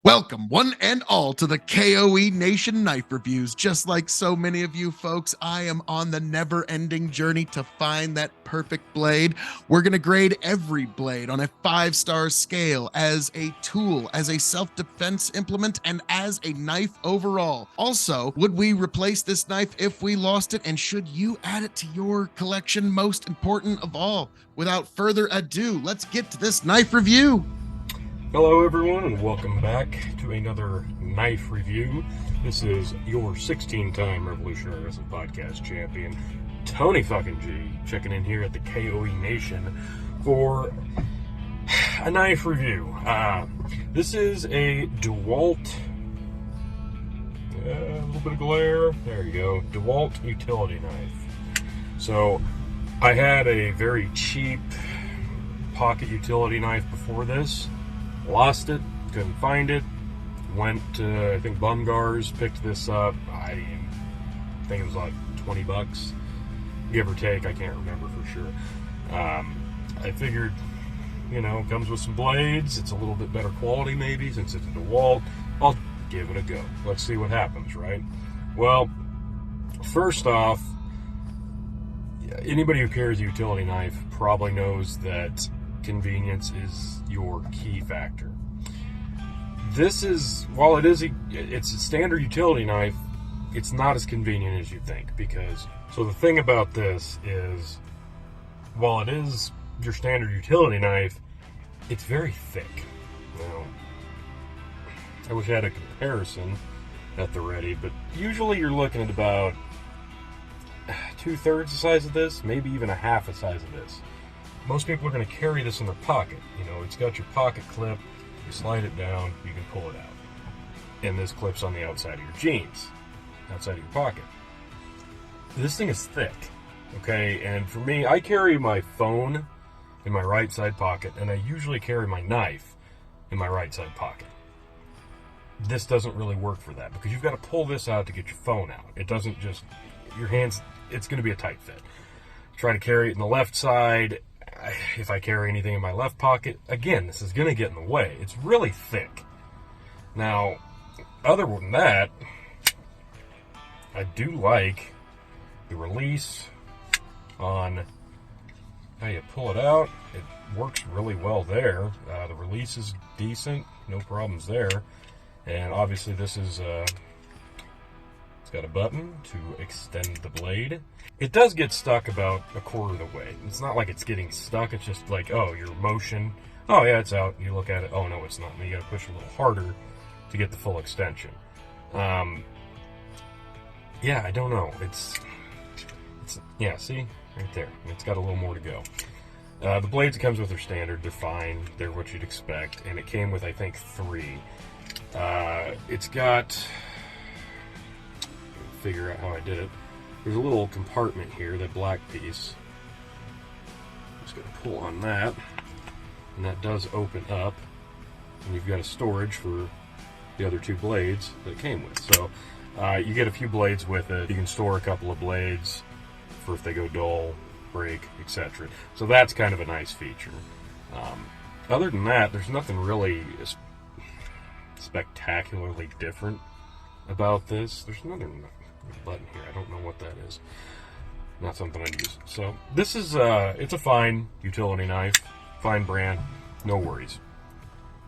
Welcome, one and all, to the K.O.E. Nation Knife Reviews. Just like so many of you folks, I am on the never-ending journey to find that perfect blade. We're going to grade every blade on a 5-star scale as a tool, as a self-defense implement, and as a knife overall. Also, would we replace this knife if we lost it, and should you add it to your collection? Most important of all, without further ado, let's get to this knife review. Hello everyone, and welcome back to another knife review. This is your 16-time Revolutionary Wrestling Podcast champion, Tony fucking G, checking in here at the K.O.E. Nation for a knife review. This is a DeWalt, a little bit of glare, there you go, DeWalt utility knife. So, I had a very cheap pocket utility knife before this. Lost it, couldn't find it, went to, I think, Bumgar's, picked this up. I think it was like 20 bucks, give or take, I can't remember for sure. I figured, you know, it comes with some blades, it's a little bit better quality maybe, since it's a DeWalt, I'll give it a go. Let's see what happens, right? Well, first off, anybody who carries a utility knife probably knows that convenience is your key factor. This is, while it's a standard utility knife, it's not as convenient as you think, because, so the thing about this is, while it is your standard utility knife, it's very thick. Now, I wish I had a comparison at the ready, but usually you're looking at about 2/3 the size of this, maybe even a half the size of this. Most people are going to carry this in their pocket. You know, it's got your pocket clip, you slide it down, you can pull it out. And this clips on the outside of your jeans, outside of your pocket. This thing is thick, okay? And for me, I carry my phone in my right side pocket, and I usually carry my knife in my right side pocket. This doesn't really work for that, because you've got to pull this out to get your phone out. It doesn't just, your hands, it's going to be a tight fit. Try to carry it in the left side. If I carry anything in my left pocket, again, this is going to get in the way. It's really thick. Now, other than that, I do like the release on how you pull it out. It works really well there. The release is decent, no problems there. And obviously this is, it's got a button to extend the blade. It does get stuck about a quarter of the way. It's not like it's getting stuck, it's just like, oh, your motion, oh yeah, it's out. You look at it, oh no, it's not. And you gotta push a little harder to get the full extension. Yeah, I don't know. It's yeah, see? Right there. It's got a little more to go. The blades it comes with are standard, they're fine, they're what you'd expect, and it came with, I think, 3. It's got, figure out how I did it. There's a little compartment here, that black piece. I'm just going to pull on that, and that does open up, and you've got a storage for the other 2 blades that it came with. So you get a few blades with it. You can store a couple of blades for if they go dull, break, etc. So that's kind of a nice feature. Other than that, there's nothing really spectacularly different about this. There's another button here, I don't know what that is. Not something I'd use. So this is it's a fine utility knife, fine brand, no worries.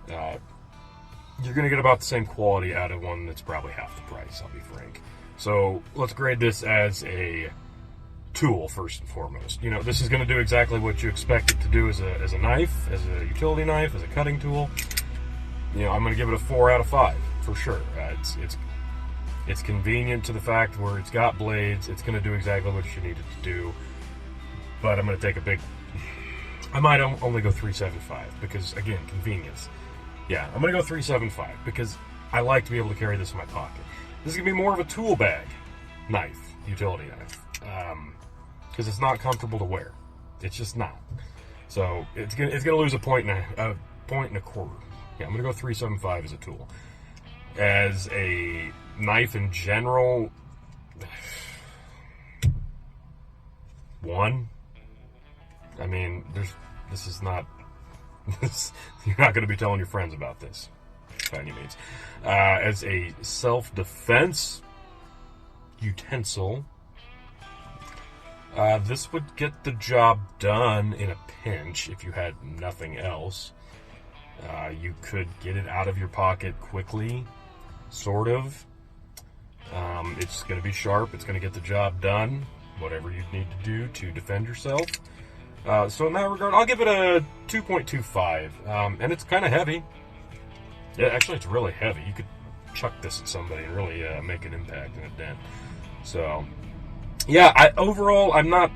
You're gonna get about the same quality out of one that's probably half the price, I'll be frank. So let's grade this as a tool first and foremost. You know, this is gonna do exactly what you expect it to do as a knife, as a utility knife, as a cutting tool. You know, I'm gonna give it a 4 out of 5 for sure. It's convenient to the fact where it's got blades. It's going to do exactly what you need it to do. But I'm going to take a big... I might only go 3.75 because, again, convenience. Yeah, I'm going to go 3.75 because I like to be able to carry this in my pocket. This is going to be more of a tool bag knife, utility knife. Because it's not comfortable to wear. It's just not. So it's going to lose a point and a quarter. Yeah, I'm going to go 3.75 as a tool. As a knife in general, 1. I mean, this is not, you're not going to be telling your friends about this. by any means. As a self-defense utensil, this would get the job done in a pinch if you had nothing else. You could get it out of your pocket quickly, sort of. It's going to be sharp. It's going to get the job done, whatever you need to do to defend yourself. So in that regard, I'll give it a 2.25. And it's kind of heavy. Yeah, actually, it's really heavy. You could chuck this at somebody and really make an impact and a dent. So, yeah, overall, I'm not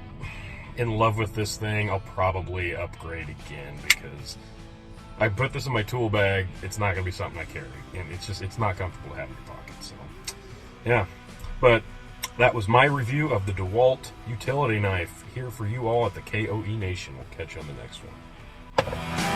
in love with this thing. I'll probably upgrade again because I put this in my tool bag. It's not going to be something I carry. And it's not comfortable to have in your pocket. So, yeah. But that was my review of the DeWalt utility knife here for you all at the K.O.E Nation. We'll catch you on the next one.